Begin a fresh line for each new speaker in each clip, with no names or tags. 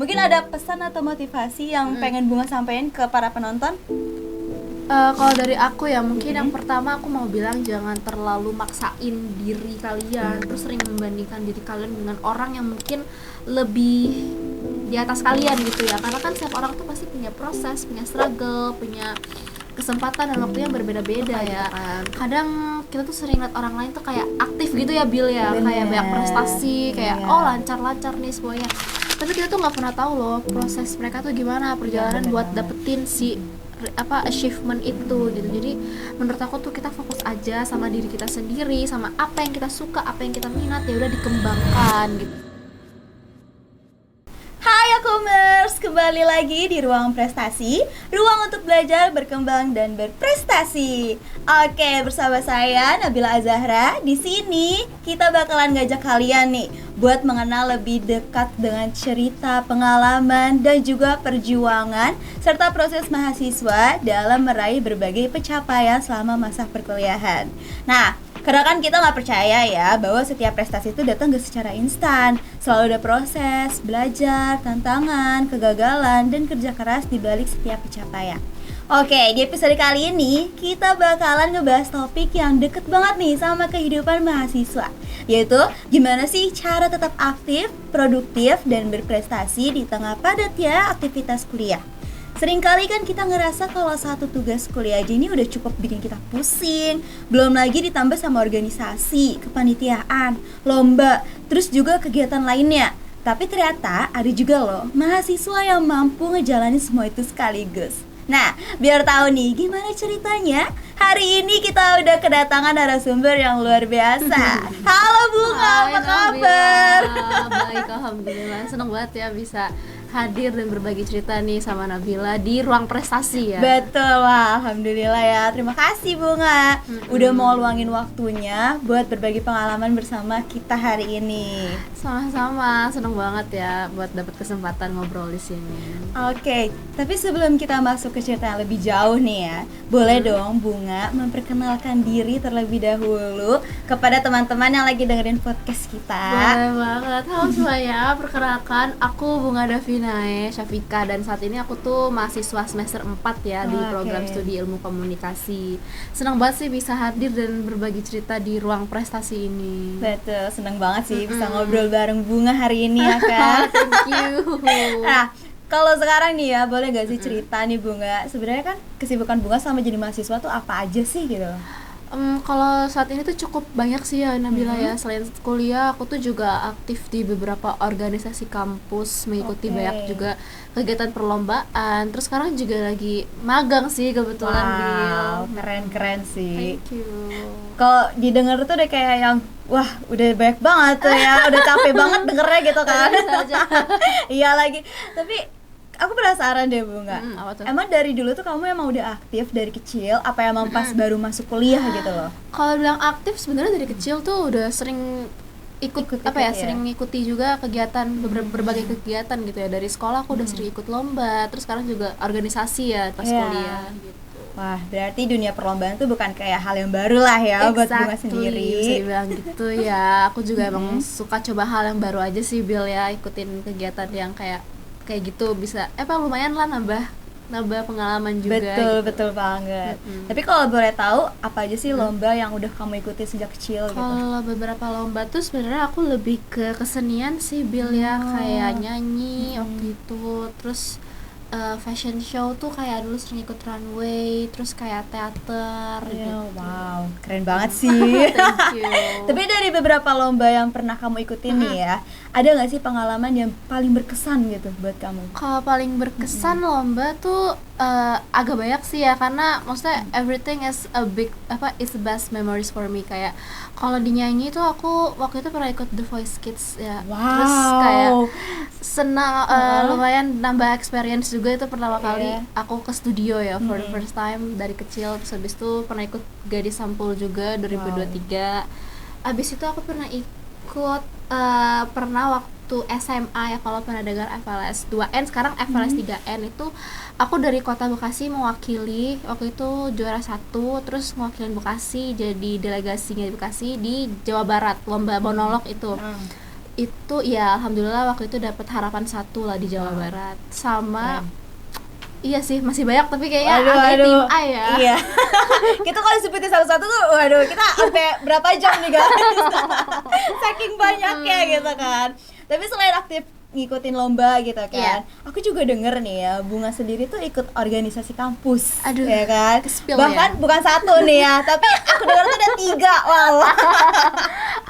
Mungkin ada pesan atau motivasi yang pengen Bunga sampaikan ke para penonton?
Kalau dari aku ya mungkin yang pertama aku mau bilang jangan terlalu maksain diri kalian terus sering membandingkan diri kalian dengan orang yang mungkin lebih di atas kalian gitu ya, karena kan setiap orang tuh pasti punya proses, punya struggle, punya kesempatan dan waktunya berbeda-beda ya. Kadang kita tuh sering lihat orang lain tuh kayak aktif gitu ya Bill ya, kayak banyak prestasi, kayak oh lancar-lancar nih semuanya, tapi kita tuh nggak pernah tahu loh proses mereka tuh gimana perjalanan buat dapetin si achievement itu gitu. Jadi menurut aku tuh kita fokus aja sama diri kita sendiri, sama apa yang kita suka, apa yang kita minat, ya udah dikembangkan gitu.
Hai Akumers, kembali lagi di Ruang Prestasi, ruang untuk belajar, berkembang, dan berprestasi. Oke, bersama saya Nabila Azahra. Di sini kita bakalan ngajak kalian nih buat mengenal lebih dekat dengan cerita, pengalaman, dan juga perjuangan serta proses mahasiswa dalam meraih berbagai pencapaian selama masa perkuliahan. Nah, karena kan kita nggak percaya ya bahwa setiap prestasi itu datang gak secara instan. Selalu ada proses, belajar, tantangan, kegagalan, dan kerja keras di balik setiap pencapaian. Oke, di episode kali ini kita bakalan ngebahas topik yang deket banget nih sama kehidupan mahasiswa, yaitu gimana sih cara tetap aktif, produktif, dan berprestasi di tengah padatnya aktivitas kuliah. Seringkali kan kita ngerasa kalau satu tugas kuliah aja ini udah cukup bikin kita pusing. Belum lagi ditambah sama organisasi, kepanitiaan, lomba, terus juga kegiatan lainnya. Tapi ternyata ada juga loh mahasiswa yang mampu ngejalanin semua itu sekaligus. Nah, biar tahu nih gimana ceritanya, hari ini kita udah kedatangan narasumber yang luar biasa. Halo Bunga, apa kabar?
Baik, alhamdulillah. Seneng banget ya bisa hadir dan berbagi cerita nih sama Nabila di Ruang Prestasi ya.
Betul, wah, alhamdulillah ya. Terima kasih Bunga udah mau luangin waktunya buat berbagi pengalaman bersama kita hari ini.
Sama-sama, seneng banget ya buat dapat kesempatan ngobrol di sini.
Oke, tapi sebelum kita masuk ke cerita yang lebih jauh nih ya, boleh dong Bunga memperkenalkan diri terlebih dahulu kepada teman-teman yang lagi dengerin podcast kita.
Boleh banget. Halo semuanya, perkenalkan aku Bunga Davinae Syafika dan saat ini aku tuh mahasiswa semester 4 ya di program studi ilmu komunikasi. Senang banget sih bisa hadir dan berbagi cerita di Ruang Prestasi ini.
Betul, seneng banget sih bisa ngobrol bareng Bunga hari ini ya kan.
Thank you.
Nah, kalau sekarang nih ya, boleh gak sih cerita nih Bunga, sebenarnya kan kesibukan Bunga sama jadi mahasiswa tuh apa aja sih gitu?
Kalau saat ini tuh cukup banyak sih ya Nabila ya. Selain kuliah, aku tuh juga aktif di beberapa organisasi kampus, mengikuti banyak juga kegiatan perlombaan. Terus sekarang juga lagi magang sih kebetulan.
Wow, keren-keren sih.
Thank you.
Kalau didengar tuh udah kayak yang wah udah banyak banget tuh ya, udah capek banget dengernya gitu kan. Iya lagi, tapi aku penasaran deh Bunga,
Apa tuh?
emang dari dulu tuh kamu emang udah aktif dari kecil, apa emang pas baru masuk kuliah gitu loh?
Kalau bilang aktif sebenarnya dari kecil tuh udah sering ikut
ya?
sering ngikuti juga kegiatan berbagai kegiatan gitu ya. Dari sekolah aku udah sering ikut lomba, terus sekarang juga organisasi ya pas kuliah gitu.
Wah, berarti dunia perlombaan tuh bukan kayak hal yang baru lah ya buat Bunga sendiri.
Bisa dibilang gitu ya. Aku juga emang suka coba hal yang baru aja sih Bill ya, ikutin kegiatan yang kayak gitu bisa lumayan lah nambah pengalaman juga.
Betul banget. Tapi kalau boleh tahu apa aja sih lomba yang udah kamu ikuti sejak kecil gitu?
Kalau beberapa lomba tuh sebenarnya aku lebih ke kesenian sih Bill ya, kayak nyanyi waktu itu, terus fashion show tuh kayak dulu sering ikut runway, terus kayak teater gitu.
Wow, keren banget sih.
Thank you.
Tapi dari beberapa lomba yang pernah kamu ikutin nih ya, ada nggak sih pengalaman yang paling berkesan gitu buat kamu?
Kalau paling berkesan lomba tuh agak banyak sih ya, karena maksudnya everything is a big is the best memories for me. Kayak kalau di nyanyi tuh aku waktu itu pernah ikut The Voice Kids ya.
Wow.
Terus kayak senang, lumayan nambah experience juga. Itu pertama kali aku ke studio ya for the first time dari kecil. Terus habis itu pernah ikut Gadis Sampul juga 2023. Abis itu aku pernah ikut pernah waktu SMA ya, kalau pernah dengar FLS 2N, sekarang FLS 3N. Itu aku dari kota Bekasi mewakili, waktu itu juara 1, terus mewakilin Bekasi jadi delegasinya di Bekasi di Jawa Barat, lomba monolog itu. itu ya alhamdulillah waktu itu dapat harapan 1 lah di Jawa Barat sama
Keren.
iya sih masih banyak tapi kayaknya
Aduh,
agak
aduh.
tim A ya.
Iya. Kita kalau disebutin satu-satu tuh, waduh, kita sampai berapa jam nih guys? Saking banyaknya gitu kan. Tapi selain aktif ngikutin lomba gitu kan,
Iya.
aku juga denger nih ya, Bunga sendiri tuh ikut organisasi kampus.
Aduh,
ya kan?
ke-spill
Bahkan
ya.
bukan 1 nih ya, tapi aku denger tuh ada 3. Wow.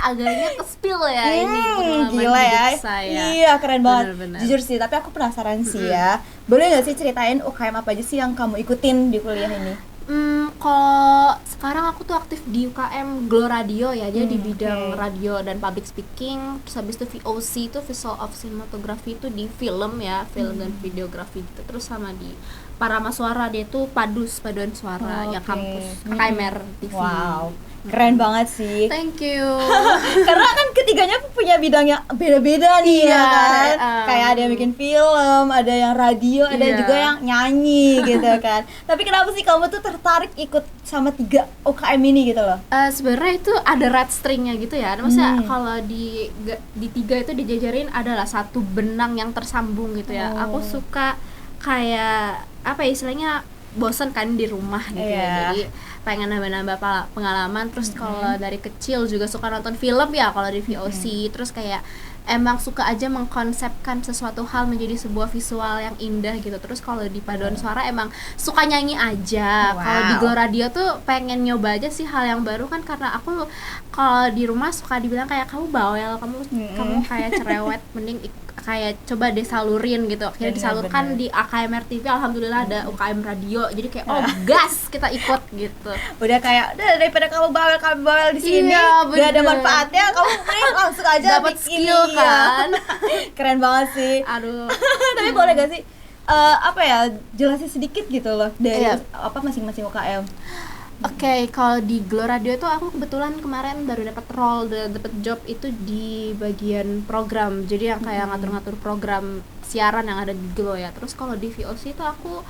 Agaknya ke-spill ya ini pengalaman
Gila ya.
hidup saya.
Iya, keren banget.
Bener-bener.
Jujur sih, tapi aku penasaran sih ya. Boleh nggak sih ceritain UKM apa aja sih yang kamu ikutin di kuliah ini?
Kalau sekarang aku tuh aktif di UKM Glow Radio ya, jadi di bidang
Oke.
radio dan public speaking. Terus habis itu VOC itu Visual of Cinematography itu di film ya, film dan videografi gitu. Terus sama di Parama Suara dia tuh paduan suara ya
Oke.
kampus KMR TV.
Wow, keren banget sih.
Thank you.
Karena kan ketiganya punya bidang yang beda-beda nih
Iya,
ya kan. Kayak ada yang bikin film, ada yang radio, ada
Iya.
juga yang nyanyi gitu kan. Tapi kenapa sih kamu tuh tertarik ikut sama 3 UKM ini gitu loh?
Sebenarnya itu ada red stringnya gitu ya. Maksudnya
Hmm.
kalau di 3 itu dijajarin adalah satu benang yang tersambung gitu ya.
Oh.
Aku suka kayak apa ya istilahnya bosan kan di rumah gitu
Iya.
ya. Jadi pengen nambah-nambah pengalaman. Terus kalau dari kecil juga suka nonton film ya kalau di VOC. Terus kayak emang suka aja mengkonsepkan sesuatu hal menjadi sebuah visual yang indah gitu. Terus kalau di paduan suara emang suka nyanyi aja.
Wow.
Kalau di Glow Radio tuh pengen nyoba aja sih hal yang baru kan karena aku kalau di rumah suka dibilang kayak kamu bawel, kamu kayak cerewet, mending kayak coba disalurin gitu. Akhirnya
Bener,
disalurkan
bener.
di AKMR TV, alhamdulillah ada UKM radio. Jadi kayak gas kita ikut gitu.
Udah kayak udah daripada kamu bawel di sini,
Iya,
gak ada
bener.
manfaatnya, kamu mending langsung aja
Dapat
bikin
skill
ini, ya.
kan.
Keren banget sih.
Aduh.
Tapi boleh gak sih apa ya, jelasin sedikit gitu loh dari
Iya.
apa masing-masing UKM.
Oke, kalau di Glow Radio itu aku kebetulan kemarin baru dapat role, dapat job itu di bagian program. Jadi yang kayak ngatur-ngatur program siaran yang ada di Glow ya. Terus kalau di VOC itu aku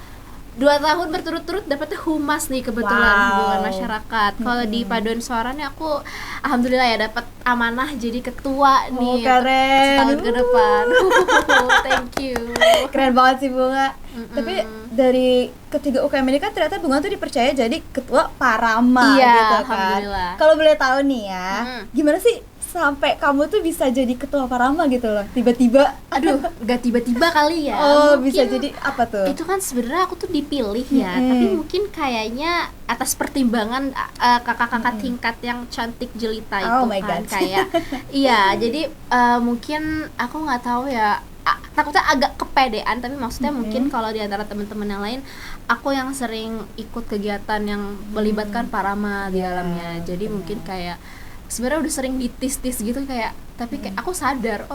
2 tahun berturut-turut dapetnya humas nih kebetulan,
Wow.
hubungan masyarakat. Kalau di paduan suara nih aku alhamdulillah ya dapat amanah jadi ketua nih
Keren.
setahun ke depan. Thank you.
Keren banget sih Bunga. Tapi dari ketiga UKM ini kan ternyata Bunga tuh dipercaya jadi ketua Parama
Iya,
gitu kan.
alhamdulillah.
Kalau boleh tahu nih ya, gimana sih sampai kamu tuh bisa jadi ketua Parama gitu loh, tiba-tiba?
Aduh, gak tiba-tiba kali ya.
Oh,
Mungkin
bisa jadi apa tuh?
itu kan sebenarnya aku tuh dipilih ya, tapi mungkin kayaknya atas pertimbangan kakak-kakak tingkat yang cantik jelita itu
Oh my
kan
God.
kayak iya jadi mungkin aku nggak tahu ya, takutnya agak kepedean, tapi maksudnya mungkin kalau di antara teman-teman yang lain aku yang sering ikut kegiatan yang melibatkan Parama di dalamnya, jadi mungkin kayak sebenarnya udah sering ditis-tis gitu kayak, tapi kayak aku sadar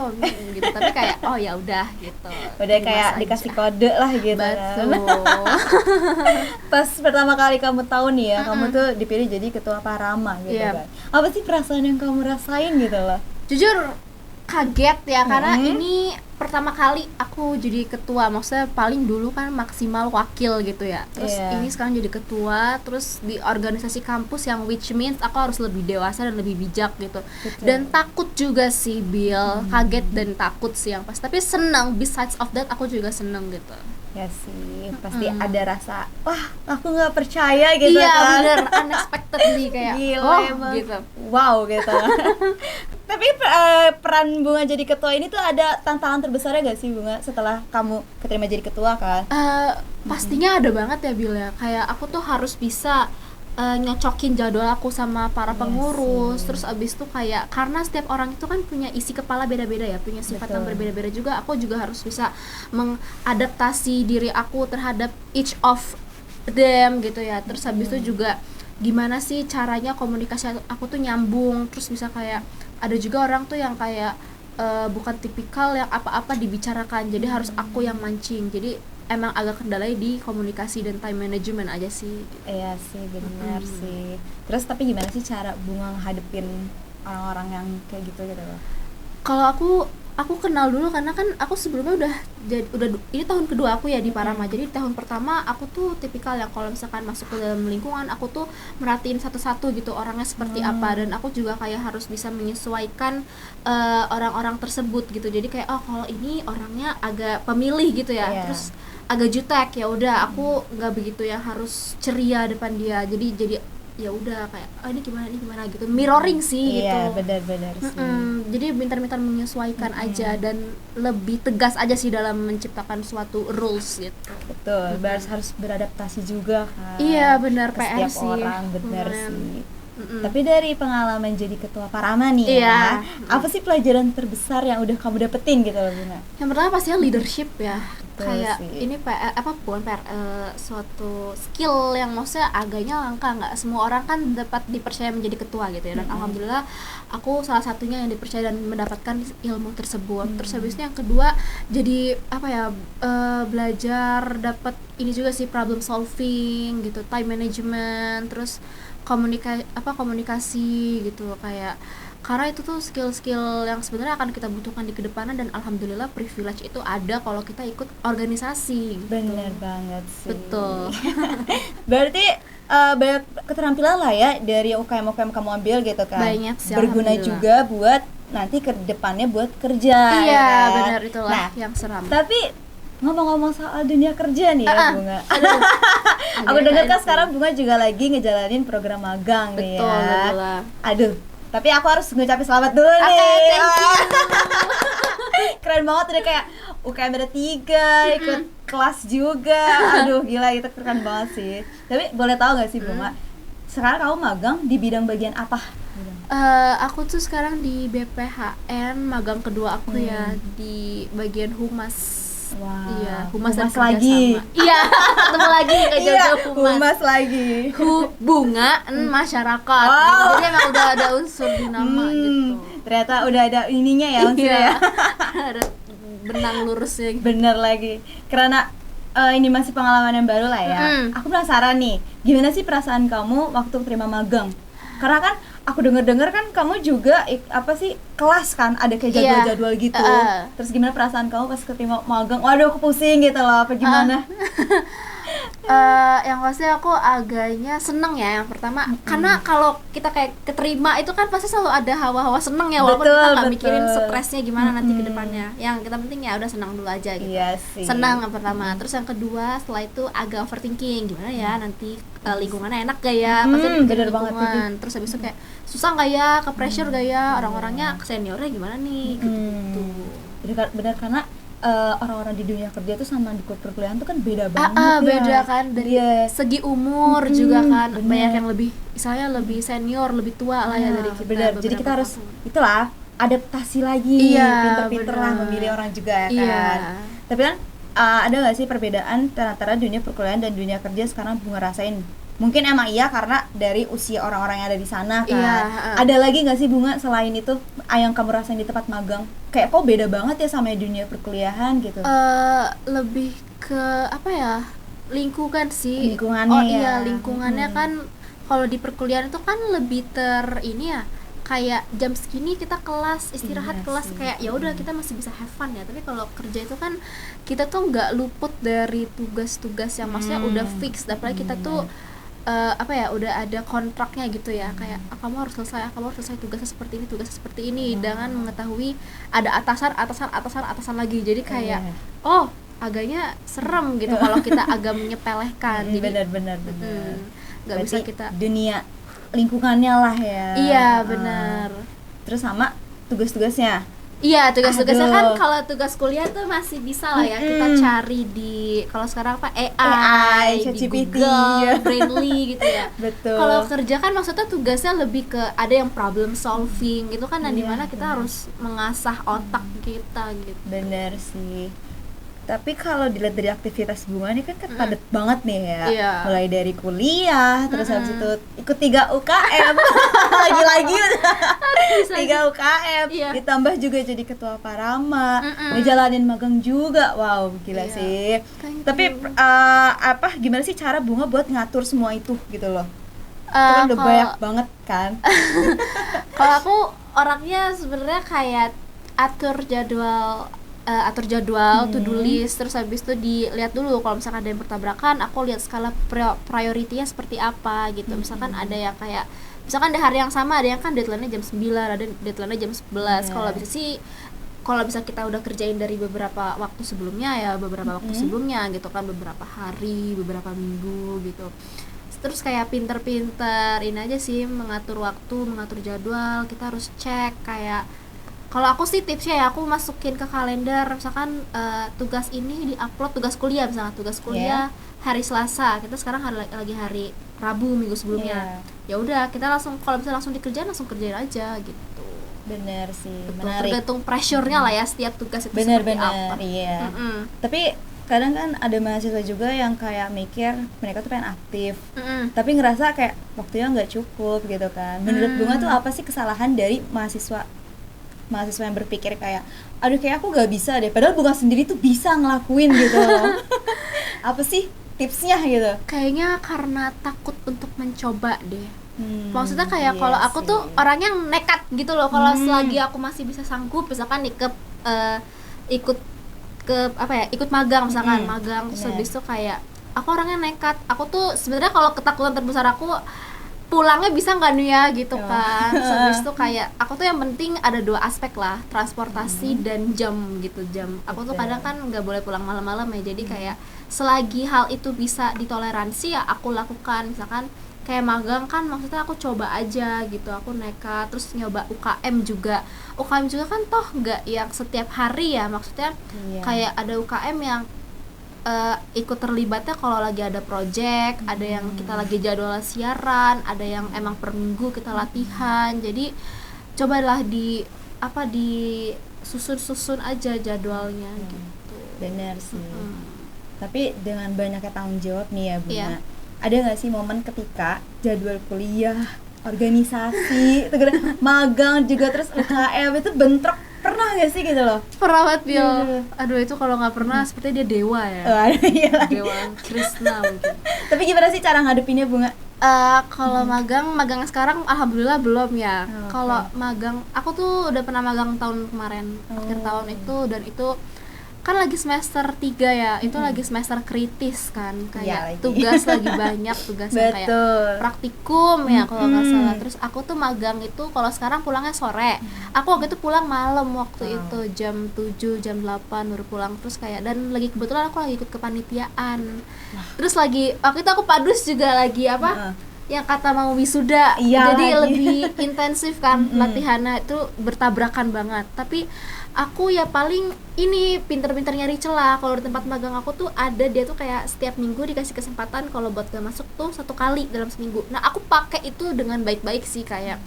gitu, tapi kayak oh ya udah gitu.
Udah
Terima
kayak
saja.
dikasih kode lah gitu
Betul.
kan. Pas pertama kali kamu tahu nih ya, kamu tuh dipilih jadi ketua Parama gitu
Iya.
kan. Apa sih perasaan yang kamu rasain gitu loh?
Jujur kaget ya karena ini pertama kali aku jadi ketua, maksudnya paling dulu kan maksimal wakil gitu ya, terus
Iya.
ini sekarang jadi ketua, terus di organisasi kampus yang which means aku harus lebih dewasa dan lebih bijak gitu. Dan takut juga sih Bill, kaget dan takut sih yang pas, tapi senang, besides of that aku juga senang gitu.
Ya sih, pasti ada rasa wah aku nggak percaya gitu
Iya
kan.
bener, unexpectedly kayak
Gila emang.
gitu.
Wow gitu. Tapi peran Bunga jadi ketua ini tuh ada tantangan terbesarnya gak sih Bunga setelah kamu keterima jadi ketua kan?
Pastinya ada banget ya Bill ya, kayak aku tuh harus bisa nyocokin jadwal aku sama para pengurus, terus abis itu kayak karena setiap orang itu kan punya isi kepala beda-beda ya, punya sifat yang
Betul.
berbeda-beda juga, aku juga harus bisa mengadaptasi diri aku terhadap each of them gitu ya. Terus habis itu juga gimana sih caranya komunikasi aku tuh nyambung, terus bisa kayak ada juga orang tuh yang kayak bukan tipikal yang apa-apa dibicarakan, jadi harus aku yang mancing, jadi emang agak kendalanya di komunikasi dan time management aja sih gitu.
Iya sih benar sih. Terus tapi gimana sih cara Bunga ngadepin orang-orang yang kayak gitu loh?
Kalau aku Aku kenal dulu karena kan aku sebelumnya udah ini tahun kedua aku ya di Parama. Jadi tahun pertama aku tuh tipikal yang kalau misalkan masuk ke dalam lingkungan aku tuh merhatiin satu-satu gitu orangnya seperti apa, dan aku juga kayak harus bisa menyesuaikan orang-orang tersebut gitu. Jadi kayak oh kalau ini orangnya agak pemilih gitu ya,
Iya.
terus agak jutek, ya udah aku nggak begitu ya harus ceria depan dia. Jadi ya udah kayak oh ini gimana gitu, mirroring sih
Iya,
gitu.
benar-benar sih.
Jadi pintar-pintar menyesuaikan aja dan lebih tegas aja sih dalam menciptakan suatu rules gitu.
Betul, harus beradaptasi juga kan.
Iya benar,
ke
PR
setiap
sih.
orang, benar
Lumayan.
sih. Tapi dari pengalaman jadi ketua Parama nih
Iya.
ya, apa sih pelajaran terbesar yang udah kamu dapetin gitu loh Bunga?
Yang pertama pastinya leadership ya.
Betul
Kayak
sih.
ini PR apa bukan PR, suatu skill yang maksudnya agaknya langka, nggak semua orang kan dapat dipercaya menjadi ketua gitu ya. Dan alhamdulillah aku salah satunya yang dipercaya dan mendapatkan ilmu tersebut. Terus habisnya yang kedua jadi apa ya, belajar dapat ini juga sih, problem solving gitu, time management, terus komunikasi gitu, kayak karena itu tuh skill-skill yang sebenarnya akan kita butuhkan di kedepannya, dan alhamdulillah privilege itu ada kalau kita ikut organisasi gitu.
Bener banget sih.
Betul.
Berarti banyak keterampilan lah ya dari UKM kamu ambil gitu kan.
Banyak sih,
Berguna
alhamdulillah.
juga buat nanti ke depannya buat kerja.
Iya
ya kan?
benar, itulah
Nah,
yang seram.
tapi ngomong-ngomong soal dunia kerja nih ya Bunga.
Aduh.
Aku dengar kan
sih.
sekarang Bunga juga lagi ngejalanin program magang nih
Betul,
ya.
betul lah.
Aduh, tapi aku harus ngucapin selamat dulu
Oke,
nih.
thank you.
Keren banget udah kayak UKM ada 3, ikut kelas juga. Aduh, gila itu keren banget sih. Tapi boleh tahu gak sih Bunga, sekarang kamu magang di bidang bagian apa?
Aku tuh sekarang di BPHN, magang kedua aku ya, di bagian humas.
Wow.
Iya, humas dan
lagi.
kerjasama. Iya, ketemu lagi nggak
Iya,
jauh-jauh humas.
humas lagi.
Bunga masyarakat.
Wow.
Jadi emang udah ada unsur di nama gitu.
Ternyata udah ada ininya ya unsurnya ya.
Ada benang lurusnya gitu.
Bener lagi. Karena ini masih pengalaman yang baru lah ya. Aku penasaran nih, gimana sih perasaan kamu waktu terima magang? Karena kan aku denger kan kamu juga apa sih kelas kan, ada kayak jadwal-jadwal gitu. Terus gimana perasaan kamu pas keterima magang? Waduh, aku pusing gitu loh, apa gimana?
Yang pasti aku agaknya seneng ya yang pertama, karena kalau kita kayak keterima itu kan pasti selalu ada hawa-hawa seneng ya, walaupun
Betul,
kita nggak
betul.
mikirin stresnya gimana nanti ke depannya. Yang kita penting ya udah senang dulu aja gitu.
Iya sih.
Senang yang pertama, terus yang kedua setelah itu agak overthinking, gimana ya nanti lingkungannya enak gak ya, pasti dipikirin
bener banget
lingkungan. Terus habis itu kayak susah gak ya, ke pressure gak ya, orang-orangnya seniornya gimana nih gitu.
Bener karena orang-orang di dunia kerja tuh sama di perkuliahan tuh kan beda banget ya.
Beda kan dari
Iya.
segi umur juga kan,
bener.
banyak yang lebih misalnya lebih senior, lebih tua lah ya dari kita.
Bener, jadi
beberapa
kita harus
tahun.
itulah adaptasi lagi,
Iya,
pinter-pinter lah
bener.
memilih orang juga ya kan.
Iya.
Tapi kan ada nggak sih perbedaan antara dunia perkuliahan dan dunia kerja sekarang Bunga rasain? Mungkin emang iya karena dari usia orang-orang yang ada di sana kan.
Iya,
Ada lagi nggak sih Bunga selain itu yang kamu rasain di tempat magang? Kayak kok beda banget ya sama dunia perkuliahan gitu?
Lebih ke apa ya, lingkungan sih.
Lingkungannya
Oh
ya.
iya, lingkungannya kan kalau di perkuliahan itu kan lebih ini ya, kayak jam segini kita kelas, istirahat
Iya
kelas,
sih.
kayak ya udah kita masih bisa have fun ya. Tapi kalau kerja itu kan kita tuh nggak luput dari tugas-tugas yang maksudnya udah fix, apalagi kita tuh apa ya, udah ada kontraknya gitu ya, kayak kamu harus selesai tugasnya seperti ini dengan mengetahui ada atasan lagi. Jadi kayak oh agaknya serem gitu kalau kita agak menyepelekan. Jadi
Benar.
nggak bisa
Berarti
kita.
dunia lingkungannya lah ya.
Iya benar.
Terus sama tugas-tugasnya.
Iya, tugas-tugasnya kan
Aduh.
kalau tugas kuliah tuh masih bisa lah ya kita cari di, kalau sekarang apa,
AI,
di
ChatGPT,
Google,
iya.
Brainly gitu ya.
Betul.
Kalau kerja kan maksudnya tugasnya lebih ke ada yang problem solving gitu kan, dan
Iya,
dimana kita harus mengasah otak kita gitu.
Bener sih. Tapi kalau dilihat dari aktivitas Bunga ini kan padat banget nih ya.
Iya.
Mulai dari kuliah, terus habis itu ikut 3 UKM. Lagi-lagi 3 UKM.
Iya.
Ditambah juga jadi ketua Parama, ngejalanin magang juga. Wow, gila
Iya.
sih.
Thank
Tapi
you.
gimana sih cara Bunga buat ngatur semua itu gitu loh? Itu
Eh,
kan udah
kalau-
banyak banget kan.
Kalau aku orangnya sebenarnya kayak atur jadwal to do list, terus habis itu dilihat dulu kalau misalkan ada yang bertabrakan, aku lihat skala prioritinya seperti apa gitu. Misalkan ada yang kayak misalkan di hari yang sama ada yang kan deadline-nya jam 9, ada deadline-nya jam 11. Kalau bisa kita udah kerjain dari beberapa waktu sebelumnya ya, beberapa waktu sebelumnya gitu kan, beberapa hari, beberapa minggu gitu. Terus kayak pinter-pinter ini aja sih, mengatur waktu, mengatur jadwal. Kita harus cek kayak, kalau aku sih tipsnya ya, aku masukin ke kalender misalkan tugas ini diupload, tugas kuliah misalnya, tugas kuliah hari Selasa, kita sekarang lagi hari Rabu minggu sebelumnya. Ya udah, kita langsung kalau bisa langsung dikerjain, langsung kerjain aja gitu.
Bener sih,
Betul,
menarik.
tergantung pressure-nya lah ya, setiap tugas itu
Bener-bener,
seperti apa.
iya. Tapi kadang kan ada mahasiswa juga yang kayak mikir mereka tuh pengen aktif, tapi ngerasa kayak waktunya nggak cukup gitu kan. Menurut Bunga tuh apa sih kesalahan dari mahasiswa yang berpikir kayak, aduh kayak aku nggak bisa deh, padahal Bunga sendiri tuh bisa ngelakuin gitu loh. Apa sih tipsnya gitu?
Kayaknya karena takut untuk mencoba deh. Maksudnya kayak
iya
kalau aku
sih.
tuh orangnya nekat gitu loh. Kalau selagi aku masih bisa sanggup, misalkan ikut magang misalkan, magang terus habis itu kayak aku orangnya nekat. Aku tuh sebenarnya kalau ketakutan terbesar aku pulangnya bisa nggak nih ya gitu kan. Terus habis itu kayak aku tuh yang penting ada 2 aspek lah, transportasi dan jam gitu, jam. Aku tuh kadang kan nggak boleh pulang malam-malam ya, jadi kayak selagi hal itu bisa ditoleransi ya aku lakukan. Misalkan kayak magang kan maksudnya aku coba aja gitu, aku nekat. Terus nyoba UKM juga kan toh nggak yang setiap hari ya, maksudnya kayak ada UKM yang ikut terlibatnya kalau lagi ada project, ada yang kita lagi jadwal siaran, ada yang emang per minggu kita latihan. Jadi cobalah di susun aja jadwalnya gitu.
Bener sih. Tapi dengan banyaknya tanggung jawab nih ya Bunga,
Iya.
ada nggak sih momen ketika jadwal kuliah, organisasi, magang juga, terus UKM itu bentrok, pernah nggak sih gitu loh?
Pernah banget Bil.
Iya.
Aduh itu kalau nggak pernah sepertinya dia dewa ya.
Iya lagi.
Dewa Krishna mungkin.
Tapi gimana sih cara ngadepinnya Bunga?
Kalau magang sekarang alhamdulillah belum ya.
Oke.
Kalau magang, aku tuh udah pernah magang tahun kemarin, akhir tahun itu, dan itu kan lagi semester 3 ya, itu lagi semester kritis kan, kayak
lagi.
tugas lagi banyak, tugas yang kayak
Betul.
praktikum ya kalau nggak salah. Terus aku tuh magang itu kalau sekarang pulangnya sore, aku waktu itu pulang malam waktu itu jam 7, jam 8 baru pulang. Terus kayak, dan lagi kebetulan aku lagi ikut kepanitiaan. Terus lagi waktu itu aku padus juga lagi yang kata mau wisuda,
Iya
jadi
lagi.
lebih intensif kan latihannya, itu bertabrakan banget. Tapi aku ya paling ini pinter-pinter nyari celah. Kalau di tempat magang aku tuh ada, dia tuh kayak setiap minggu dikasih kesempatan kalau buat gak masuk tuh 1 kali dalam seminggu. Nah aku pakai itu dengan baik-baik sih, kayak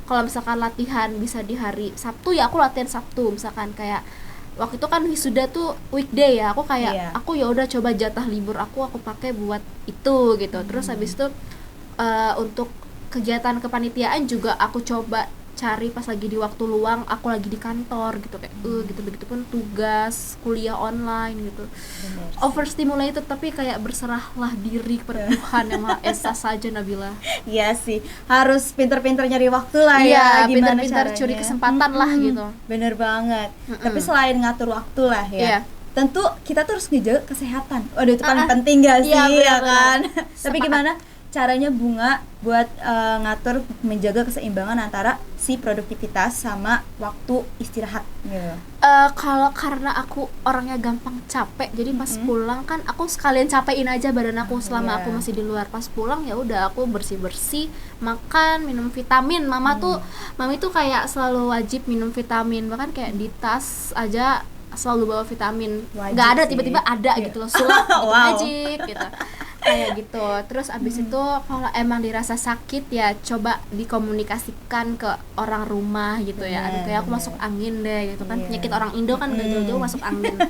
kalau misalkan latihan bisa di hari Sabtu ya aku latihan Sabtu. Misalkan kayak waktu itu kan wisuda tuh weekday ya, aku kayak aku ya udah coba jatah libur aku pakai buat itu gitu. Terus habis itu untuk kegiatan kepanitiaan juga aku coba cari pas lagi di waktu luang, aku lagi di kantor gitu kayak gitu. Begitupun tugas kuliah online gitu. Overstimulated, tapi kayak berserahlah diri kepada Tuhan yang Maha Esa saja Nabila.
Iya sih, harus pinter-pinter nyari waktu lah
Iya,
ya, gimana
pintar-pintar
caranya.
curi kesempatan lah gitu.
Bener banget. Tapi selain ngatur waktu lah ya,
Iya.
tentu kita tuh harus ngejaga kesehatan. Waduh itu paling penting gak sih,
Iya,
ya
benar-benar.
kan? Tapi
Sepakat.
gimana caranya Bunga buat ngatur, menjaga keseimbangan antara si produktivitas sama waktu istirahat gitu?
Kalau karena aku orangnya gampang capek, jadi pas pulang kan aku sekalian capein aja badan aku selama aku masih di luar. Pas pulang ya udah aku bersih-bersih, makan, minum vitamin. Mami tuh kayak selalu wajib minum vitamin, bahkan kayak di tas aja selalu bawa vitamin.
Wajib
Nggak ada
sih.
tiba-tiba ada gitu loh, sulap gitu,
Wow.
magic gitu. Kayak gitu. Terus abis itu kalau emang dirasa sakit ya coba dikomunikasikan ke orang rumah gitu ya. Aduh kayak aku masuk angin deh gitu kan. Penyakit orang Indo kan gak jauh-jauh masuk angin.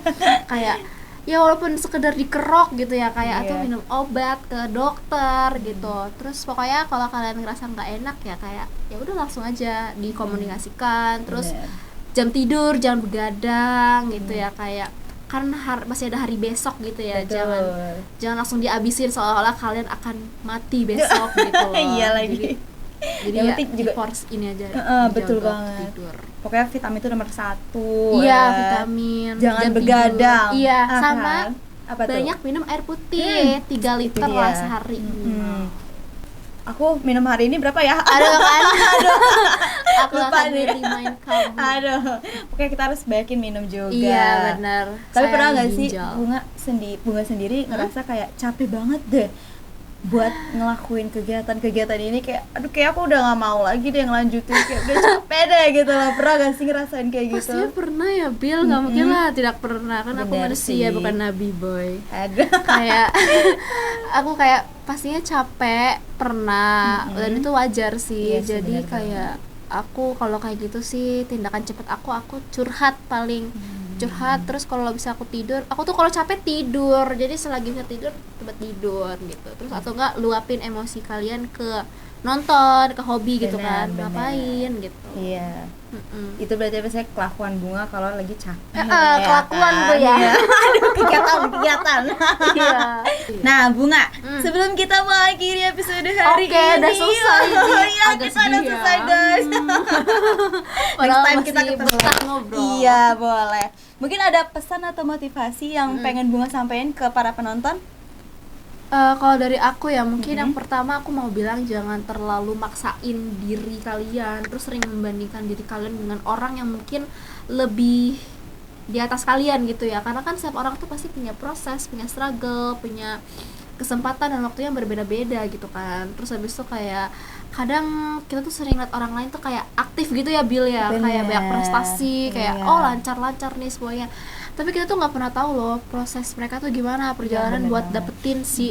Kayak ya walaupun sekedar dikerok gitu ya, kayak atau minum obat ke dokter gitu. Terus pokoknya kalau kalian ngerasa nggak enak ya kayak ya udah langsung aja dikomunikasikan. Terus jam tidur jangan begadang gitu ya, kayak karena masih ada hari besok gitu ya. Jangan langsung dihabisin seolah-olah kalian akan mati besok gitu loh.
Iya lagi.
Jadi Jadi
Yang
ya
penting
di
juga
force ini aja.
betul
dijaga
banget.
tidur.
Pokoknya vitamin itu nomor 1.
Iya, vitamin.
Jangan
jam
begadang.
tidur. Iya,
Ah,
sama
kan? Apa tuh?
banyak minum air putih 3
Itu
liter
dia.
lah sehari.
Aku minum hari ini berapa ya?
Aduh kan. Aku
Lupa
akan
nih.
remind kamu.
Aduh, oke kita harus banyakin minum juga.
Iya, benar.
Tapi
Saya
pernah nggak sih
ginjal.
bunga sendiri ngerasa kayak capek banget deh buat ngelakuin kegiatan ini, kayak aduh kayak aku udah nggak mau lagi deh ngelanjutin, kayak udah capek deh gitu loh. Pernah gak sih ngerasain kayak gitu?
Pastinya pernah ya, Bill. Nggak mungkin lah tidak pernah. Kan aku
Benar
manusia,
sih.
bukan nabi boy.
Aduh.
Kayak aku kayak pastinya capek pernah, dan itu wajar sih.
Iya sih,
Jadi
benar
kayak aku kalau kayak gitu sih tindakan cepet aku curhat paling. Curhat, terus kalau bisa aku tidur, aku tuh kalau capek tidur, jadi selagi bisa tidur coba tidur gitu. Terus atau enggak luapin emosi kalian ke nonton, ke hobi gitu
Benar,
kan,
benar.
ngapain gitu.
Iya.
Mm-mm.
Itu berarti biasanya kelakuan bunga kalau lagi capek.
Kelakuan
kan?
tuh ya.
Iya. Aduh, kegiatan.
Iya.
Nah, Bunga, sebelum kita mengakhiri episode hari
Oke,
ini,
udah selesai nih.
Iya,
Agak
kita udah
sedih ya.
selesai, guys.
Padahal
time
masih
kita ketemu.
betah ngobrol.
Iya, boleh. Mungkin ada pesan atau motivasi yang pengen Bunga sampaikan ke para penonton?
Kalau dari aku ya mungkin yang pertama aku mau bilang jangan terlalu maksain diri kalian, terus sering membandingkan diri kalian dengan orang yang mungkin lebih di atas kalian gitu ya, karena kan setiap orang tuh pasti punya proses, punya struggle, punya kesempatan dan waktunya berbeda-beda gitu kan. Terus habis itu kayak kadang kita tuh sering lihat orang lain tuh kayak aktif gitu ya, Bill ya, kayak banyak prestasi, kayak
Iya.
oh lancar-lancar nih semuanya, tapi kita tuh nggak pernah tahu loh proses mereka tuh gimana perjalanan
bener
buat
banget.
dapetin si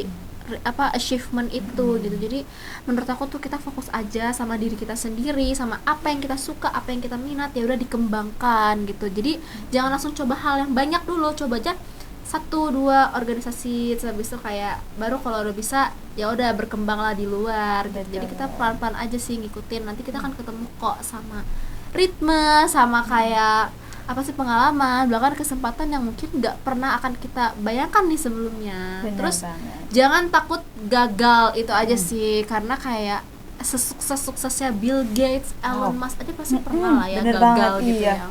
achievement itu gitu. Jadi menurut aku tuh kita fokus aja sama diri kita sendiri, sama apa yang kita suka, apa yang kita minat, ya udah dikembangkan gitu. Jadi jangan langsung coba hal yang banyak dulu, coba aja 1-2 organisasi, terus habis itu kayak baru kalau udah bisa ya udah berkembang lah di luar gitu. Jadi kita pelan-pelan aja sih ngikutin, nanti kita akan ketemu kok sama ritme, sama kayak apa sih pengalaman, bahkan kesempatan yang mungkin nggak pernah akan kita bayangkan nih sebelumnya.
Benar
Terus
banget.
jangan takut gagal, itu aja sih, karena kayak sesukses-suksesnya Bill Gates, Elon Musk aja pasti pernah lah ya
bener
gagal
banget,
gitu
iya.
ya.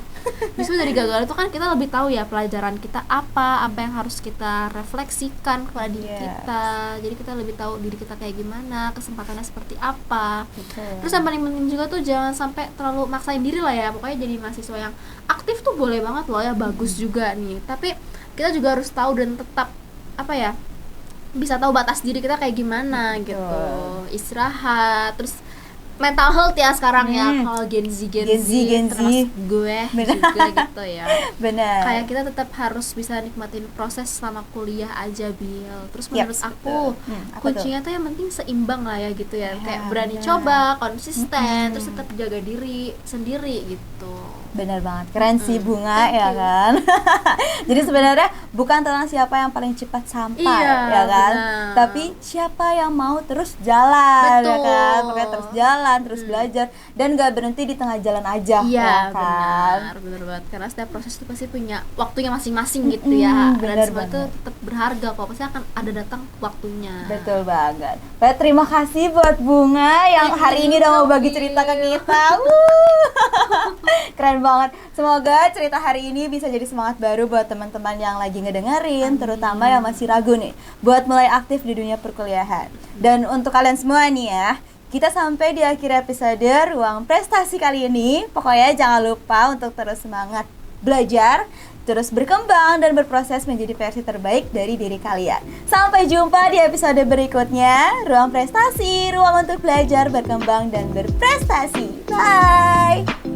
Justru dari gagal itu kan kita lebih tahu ya pelajaran kita apa yang harus kita refleksikan kepada diri
Yes.
kita. Jadi kita lebih tahu diri kita kayak gimana, kesempatannya seperti apa.
Betul.
Terus yang paling penting juga tuh jangan sampai terlalu maksain diri lah ya. Pokoknya jadi mahasiswa yang aktif tuh boleh banget loh ya, bagus juga nih. Tapi kita juga harus tahu dan tetap apa ya, bisa tahu batas diri kita kayak gimana gitu. Istirahat, terus mental health ya sekarang ya, kalau Gen Z termasuk gue juga gitu ya.
Benar.
Kayak kita tetap harus bisa nikmatin proses selama kuliah aja, Bill. Terus menurut aku
apa
kuncinya tuh yang penting seimbang lah ya gitu ya. Kayak berani coba, konsisten, terus tetap jaga diri sendiri gitu.
Benar banget, keren sih Bunga.
Thank
ya
you.
kan. Jadi sebenarnya bukan tentang siapa yang paling cepat sampai,
Iya,
ya kan,
benar.
tapi siapa yang mau terus jalan.
Betul.
Ya kan, pokoknya terus jalan, terus belajar, dan gak berhenti di tengah jalan aja.
Iya,
ya kan.
benar banget. Karena setiap proses itu pasti punya waktunya masing-masing gitu ya. Dan
benar
semua itu
banget.
tetap berharga kok. Pasti akan ada datang waktunya.
Betul banget. Baik, terima kasih buat Bunga yang hari ini udah mau bagi cerita ke kita. Keren banget. Semoga cerita hari ini bisa jadi semangat baru buat teman-teman yang lagi ngedengerin, terutama yang masih ragu nih buat mulai aktif di dunia perkuliahan. Dan untuk kalian semua nih ya, kita sampai di akhir episode Ruang Prestasi kali ini. Pokoknya jangan lupa untuk terus semangat belajar, terus berkembang dan berproses menjadi versi terbaik dari diri kalian. Sampai jumpa di episode berikutnya. Ruang Prestasi, ruang untuk belajar, berkembang, dan berprestasi. Bye!